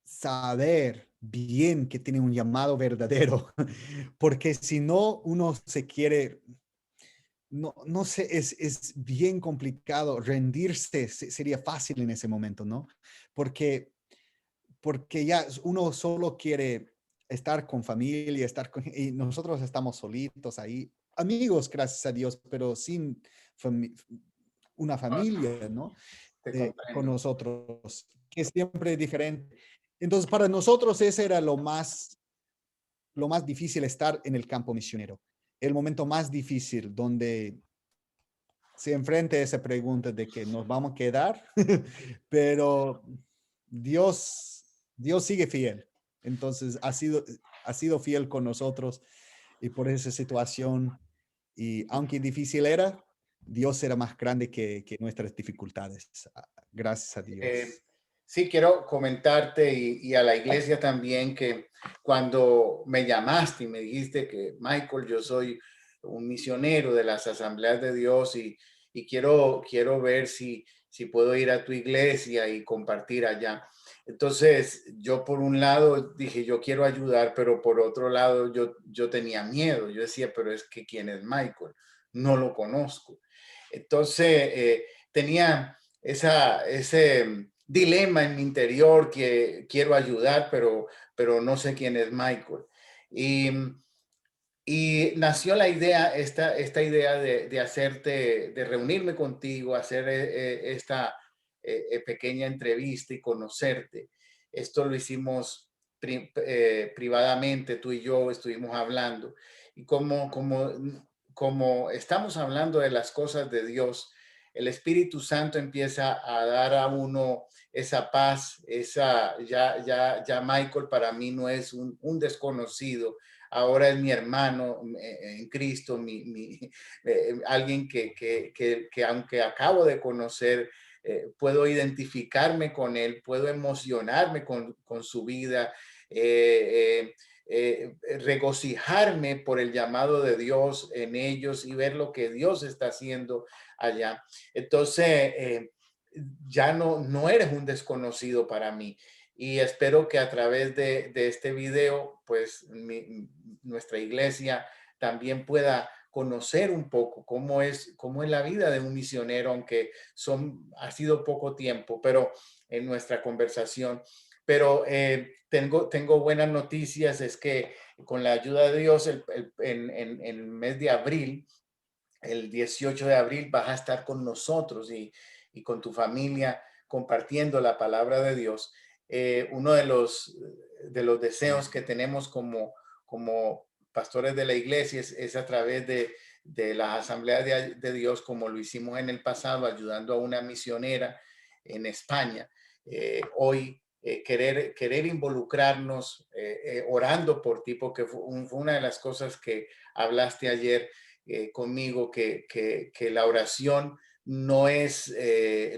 S2: saber bien que tiene un llamado verdadero, porque si no, uno se quiere, no sé, es bien complicado rendirse, sería fácil en ese momento, ¿no? Porque, porque ya uno solo quiere estar con familia, y nosotros estamos solitos ahí, amigos, gracias a Dios, pero sin fami una familia, ¿no?
S1: Te
S2: Con
S1: comprendo.
S2: nosotros, que es siempre diferente. Entonces, para nosotros ese era lo más difícil estar en el campo misionero. El momento más difícil donde se enfrenta a esa pregunta de que nos vamos a quedar, pero Dios, Dios sigue fiel. Entonces, ha sido fiel con nosotros y por esa situación, y aunque difícil era, Dios era más grande que nuestras dificultades. Gracias a
S1: Eh,
S2: Dios.
S1: sí, quiero comentarte y a la iglesia también que cuando me llamaste y me dijiste que Michael, yo soy un misionero de las asambleas de Dios y quiero ver si puedo ir a tu iglesia y compartir allá. Entonces, yo por un lado dije, yo quiero ayudar, pero por otro lado yo tenía miedo. Yo decía, pero es que ¿quién es Michael? No lo conozco. Entonces, tenía ese dilema en mi interior que quiero ayudar, pero no sé quién es Michael. Y, y nació la idea, esta idea de hacerte, de reunirme contigo, hacer esta pequeña entrevista y conocerte. Esto lo hicimos privadamente, tú y yo estuvimos hablando. Y como estamos hablando de las cosas de Dios, el Espíritu Santo empieza a dar a uno esa paz, ya Michael para mí no es un desconocido, ahora es mi hermano en Cristo, alguien que aunque acabo de conocer, puedo identificarme con él, puedo emocionarme con su vida, regocijarme por el llamado de Dios en ellos y ver lo que Dios está haciendo allá. Entonces, ya no eres un desconocido para mí. Y espero que a través de este video, pues nuestra iglesia también pueda conocer un poco cómo es la vida de un misionero, aunque ha sido poco tiempo, pero en nuestra conversación. Pero tengo buenas noticias, es que con la ayuda de Dios, en el mes de abril, el 18 de abril, vas a estar con nosotros y con tu familia compartiendo la palabra de Dios. Uno de los deseos que tenemos como pastores de la iglesia es a través de las asambleas de Dios, como lo hicimos en el pasado, ayudando a una misionera en España. Hoy querer involucrarnos orando por ti, porque fue una de las cosas que hablaste ayer conmigo, que la oración no es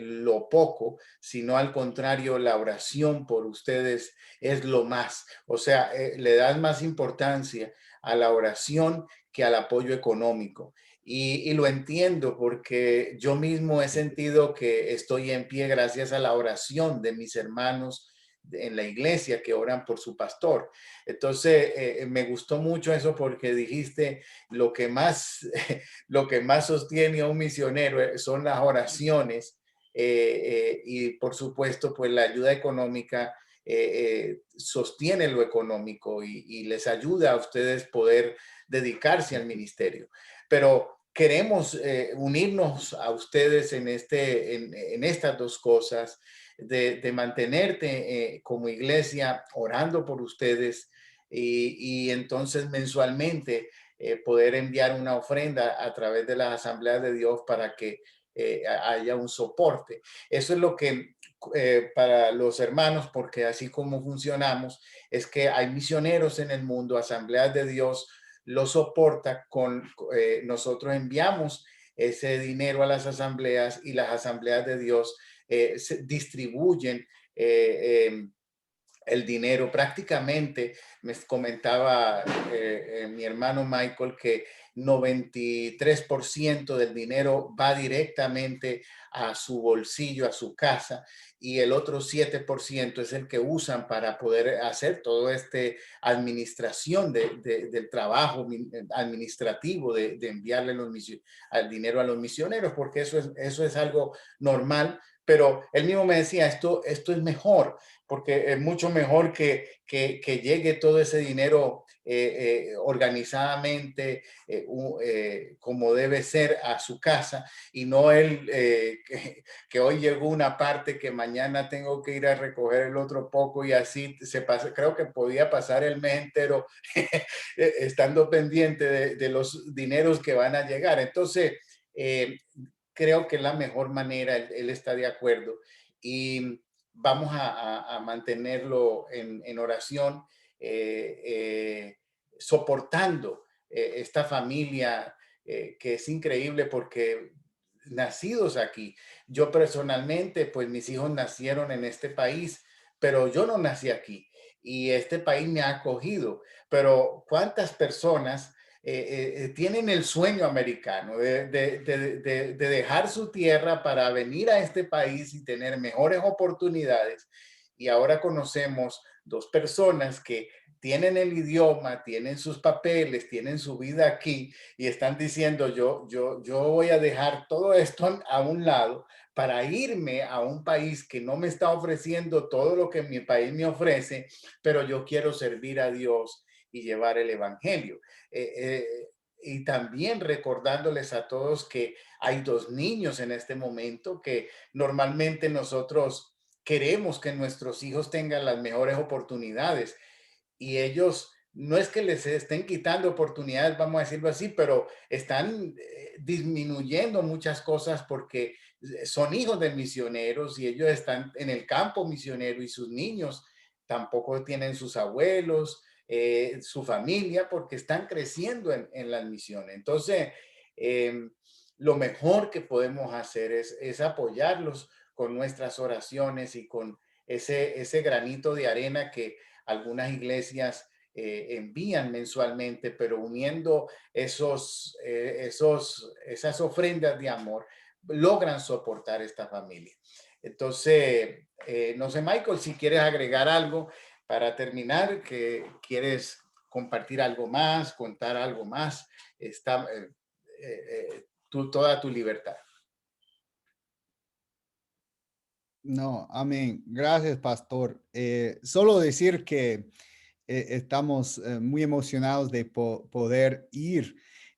S1: lo poco, sino al contrario, la oración por ustedes es lo más. O sea, le dan más importancia a la oración que al apoyo económico. Y lo entiendo porque yo mismo he sentido que estoy en pie gracias a la oración de mis hermanos en la iglesia que oran por su pastor. Entonces, me gustó mucho eso porque dijiste lo que más, lo que más sostiene a un misionero son las oraciones y por supuesto, pues la ayuda económica sostiene lo económico y les ayuda a ustedes poder dedicarse al ministerio. Pero queremos unirnos a ustedes en estas dos cosas, de mantenerte como iglesia orando por ustedes y entonces mensualmente poder enviar una ofrenda a través de las asambleas de Dios para que haya un soporte. Eso es lo que para los hermanos, porque así como funcionamos, es que hay misioneros en el mundo, asambleas de Dios lo soporta nosotros enviamos ese dinero a las asambleas y las asambleas de Dios se distribuyen el dinero. Prácticamente me comentaba mi hermano Michael que 93% del dinero va directamente a su bolsillo, a su casa, y el otro 7% es el que usan para poder hacer todo este administración del trabajo administrativo de enviarle al dinero a los misioneros, porque eso es algo normal. Pero él mismo me decía, esto es mejor, porque es mucho mejor que llegue todo ese dinero organizadamente, como debe ser a su casa, y no que hoy llegó una parte que mañana tengo que ir a recoger el otro poco y así se pasa. Creo que podía pasar el mes entero estando pendiente de los dineros que van a llegar. Entonces, creo que es la mejor manera, él está de acuerdo. Y vamos a mantenerlo en oración, soportando esta familia que es increíble porque nacidos aquí. Yo personalmente, pues mis hijos nacieron en este país, pero yo no nací aquí y este país me ha acogido. Pero ¿cuántas personas tienen el sueño americano de dejar su tierra para venir a este país y tener mejores oportunidades? Y ahora conocemos dos personas que tienen el idioma, tienen sus papeles, tienen su vida aquí y están diciendo, yo voy a dejar todo esto a un lado para irme a un país que no me está ofreciendo todo lo que mi país me ofrece, pero yo quiero servir a Dios y llevar el evangelio. Y también recordándoles a todos que hay dos niños en este momento que normalmente nosotros queremos que nuestros hijos tengan las mejores oportunidades y ellos no es que les estén quitando oportunidades, vamos a decirlo así, pero están disminuyendo muchas cosas porque son hijos de misioneros y ellos están en el campo misionero y sus niños tampoco tienen sus abuelos, su familia, porque están creciendo en las misiones. Entonces, eh, lo mejor que podemos hacer es apoyarlos con nuestras oraciones y con ese granito de arena que algunas iglesias envían mensualmente, pero uniendo esas ofrendas de amor, logran soportar esta familia. Entonces, no sé, Michael, si quieres agregar algo para terminar, que quieres compartir algo más, contar algo más, está toda tu libertad.
S2: No, amén. Gracias, pastor. Solo decir que estamos muy emocionados de poder ir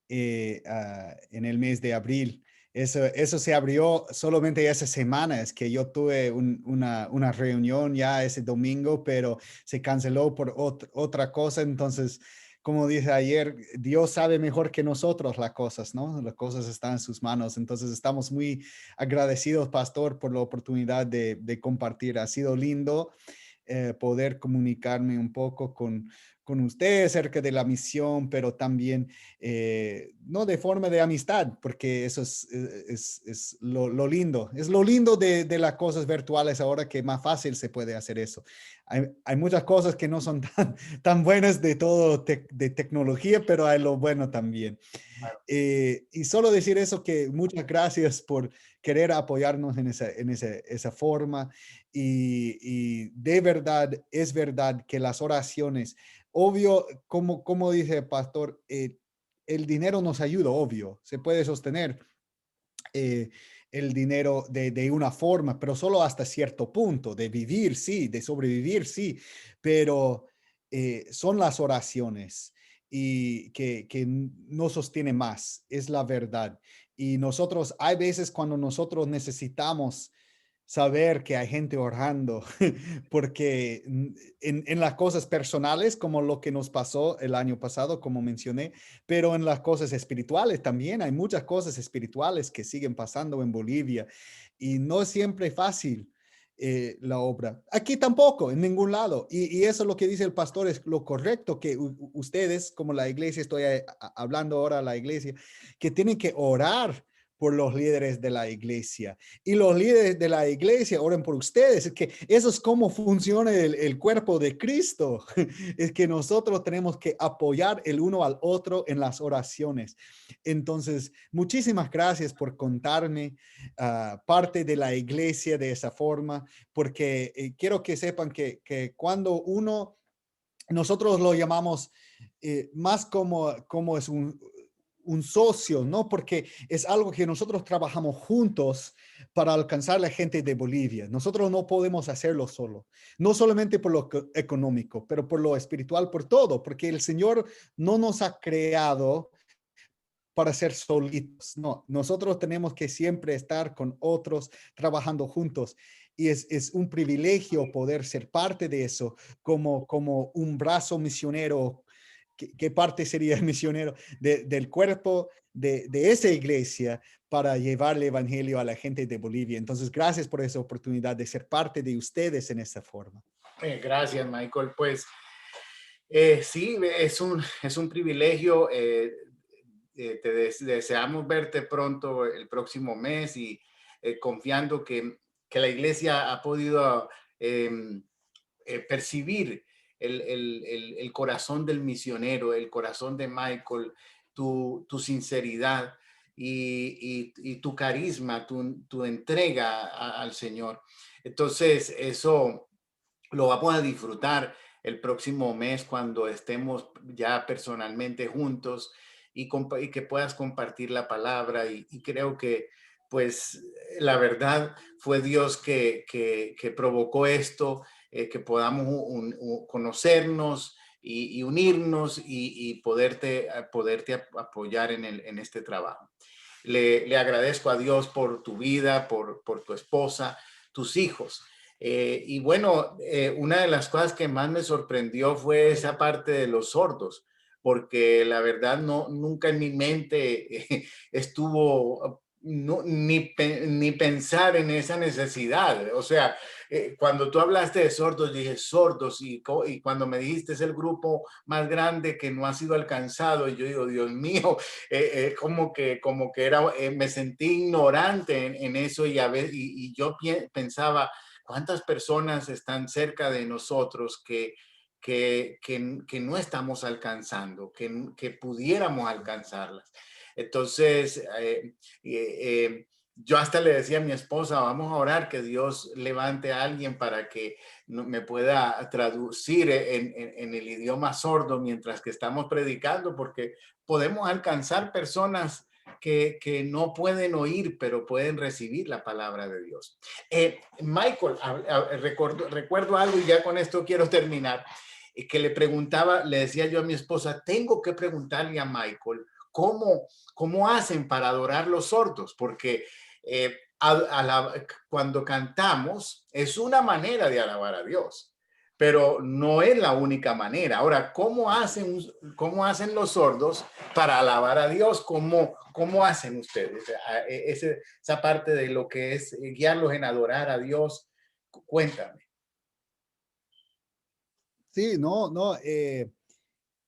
S2: en el mes de abril. Eso se abrió solamente esa semana, es que yo tuve una reunión ya ese domingo, pero se canceló por otra cosa. Entonces, como dije ayer, Dios sabe mejor que nosotros las cosas, ¿no? Las cosas están en sus manos. Entonces, estamos muy agradecidos, pastor, por la oportunidad de compartir. Ha sido lindo poder comunicarme un poco con usted acerca de la misión, pero también no de forma de amistad, porque eso es lo lindo. Es lo lindo de las cosas virtuales ahora, que más fácil se puede hacer eso. Hay muchas cosas que no son tan buenas de todo de tecnología, pero hay lo bueno también. Y solo decir eso, que muchas gracias por querer apoyarnos esa forma. Y de verdad, es verdad que las oraciones, obvio, como dice el pastor, el dinero nos ayuda, obvio, se puede sostener eh, el dinero de una forma, pero solo hasta cierto punto, de vivir, sí, de sobrevivir, sí, pero son las oraciones y que no sostiene más, es la verdad. Y nosotros, hay veces cuando nosotros necesitamos saber que hay gente orando, porque en las cosas personales, como lo que nos pasó el año pasado, como mencioné, pero en las cosas espirituales también hay muchas cosas espirituales que siguen pasando en Bolivia y no es siempre fácil. La obra. Aquí tampoco, en ningún lado. Y eso es lo que dice el pastor, es lo correcto, que ustedes, como la iglesia, estoy hablando ahora a la iglesia, que tienen que orar por los líderes de la iglesia. Y los líderes de la iglesia oren por ustedes. Es que eso es cómo funciona el cuerpo de Cristo. Es que nosotros tenemos que apoyar el uno al otro en las oraciones. Entonces, muchísimas gracias por contarme parte de la iglesia de esa forma, porque quiero que sepan que cuando nosotros lo llamamos más como es un socio, ¿no? Porque es algo que nosotros trabajamos juntos para alcanzar la gente de Bolivia. Nosotros no podemos hacerlo solo, no solamente por lo económico, pero por lo espiritual, por todo, porque el Señor no nos ha creado para ser solitos. No, nosotros tenemos que siempre estar con otros, trabajando juntos. Y es un privilegio poder ser parte de eso, como un brazo misionero. ¿Qué parte sería el misionero del cuerpo de esa iglesia para llevar el evangelio a la gente de Bolivia? Entonces, gracias por esa oportunidad de ser parte de ustedes en esta forma.
S1: Gracias, Michael. Pues sí, es un privilegio. Deseamos verte pronto el próximo mes y confiando que la iglesia ha podido percibir el corazón del misionero, el corazón de Michael, tu sinceridad y tu carisma, tu entrega al Señor. Entonces, eso lo vamos a disfrutar el próximo mes cuando estemos ya personalmente juntos y que puedas compartir la palabra. Y creo que, pues, la verdad fue Dios que provocó esto, que podamos conocernos y unirnos y poderte apoyar en este trabajo. Le agradezco a Dios por tu vida, por tu esposa, tus hijos. Y bueno, una de las cosas que más me sorprendió fue esa parte de los sordos, porque la verdad nunca en mi mente estuvo no, ni pensar en esa necesidad. O sea, cuando tú hablaste de sordos, dije sordos, y cuando me dijiste es el grupo más grande que no ha sido alcanzado, y yo digo, Dios mío, como que era, me sentí ignorante en eso, y yo pensaba, ¿cuántas personas están cerca de nosotros que no estamos alcanzando, que pudiéramos alcanzarlas? Entonces, yo hasta le decía a mi esposa, vamos a orar que Dios levante a alguien para que me pueda traducir en el idioma sordo mientras que estamos predicando, porque podemos alcanzar personas que no pueden oír, pero pueden recibir la palabra de Dios. Michael, recuerdo algo y ya con esto quiero terminar, que le preguntaba, le decía yo a mi esposa, tengo que preguntarle a Michael cómo hacen para adorar los sordos, porque cuando cantamos es una manera de alabar a Dios, pero no es la única manera. Ahora, cómo hacen los sordos para alabar a Dios? ¿Cómo hacen ustedes? Esa parte de lo que es guiarlos en adorar a Dios, cuéntame.
S2: Sí, no,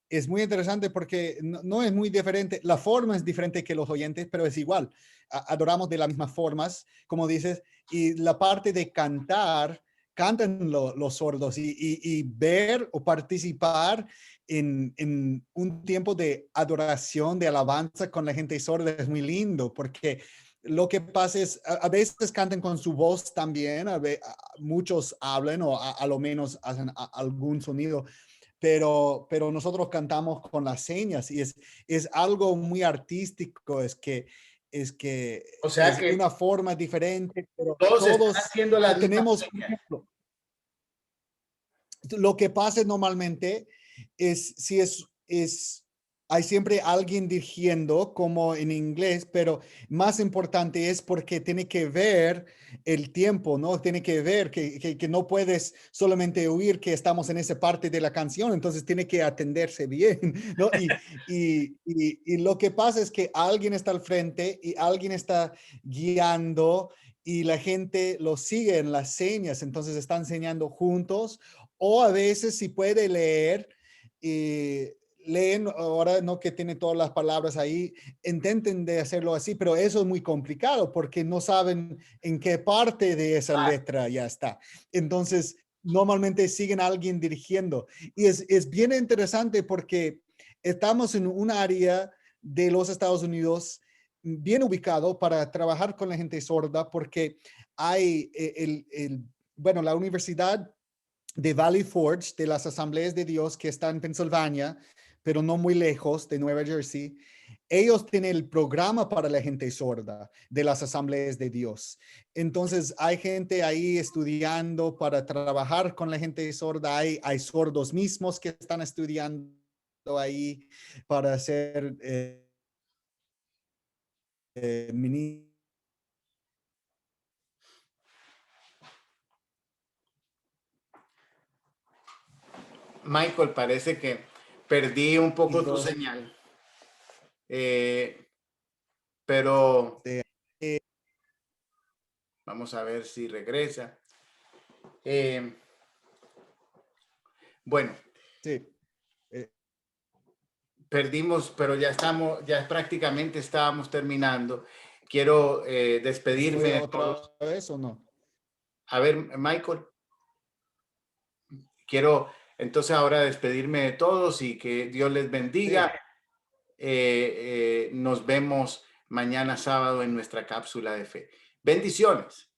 S2: es muy interesante porque no es muy diferente. La forma es diferente que los oyentes, pero es igual. Adoramos de las mismas formas, como dices, y la parte de cantar, cantan los sordos y ver o participar en un tiempo de adoración, de alabanza con la gente sorda es muy lindo porque lo que pasa es, a veces cantan con su voz también, muchos hablan o a lo menos hacen algún sonido, pero nosotros cantamos con las señas y es algo muy artístico, es que
S1: O sea
S2: es
S1: que
S2: una forma diferente, pero
S1: todos están
S2: todos
S1: haciendo las mismas
S2: tenemos, por
S1: señas.
S2: ejemplo, lo que pasa normalmente es si hay siempre alguien dirigiendo como en inglés, pero más importante es porque tiene que ver el tiempo, ¿no? Tiene que ver que no puedes solamente oír que estamos en esa parte de la canción, entonces tiene que atenderse bien, ¿no? Y lo que pasa es que alguien está al frente y alguien está guiando y la gente lo sigue en las señas, entonces están enseñando juntos o a veces si puede leer, leen ahora, no que tiene todas las palabras ahí, intenten de hacerlo así, pero eso es muy complicado porque no saben en qué parte de esa letra ya está. Entonces, normalmente siguen a alguien dirigiendo. Y es bien interesante porque estamos en un área de los Estados Unidos bien ubicado para trabajar con la gente sorda porque hay bueno, la universidad de Valley Forge, de las Asambleas de Dios que está en Pensilvania, pero no muy lejos de Nueva Jersey. Ellos tienen el programa para la gente sorda de las Asambleas de Dios. Entonces hay gente ahí estudiando para trabajar con la gente sorda. Hay sordos mismos que están estudiando ahí para ser ministros.
S1: Michael, parece que perdí un poco tu señal, pero
S2: De,
S1: vamos a ver si regresa. Eh, bueno,
S2: sí, eh,
S1: perdimos, pero ya prácticamente estábamos terminando. Quiero despedirme
S2: ¿Fue
S1: de
S2: otra
S1: todos.
S2: vez o no?
S1: A ver, Michael, quiero entonces ahora despedirme de todos y que Dios les
S2: Sí.
S1: bendiga. Nos vemos mañana sábado en nuestra cápsula de fe. Bendiciones.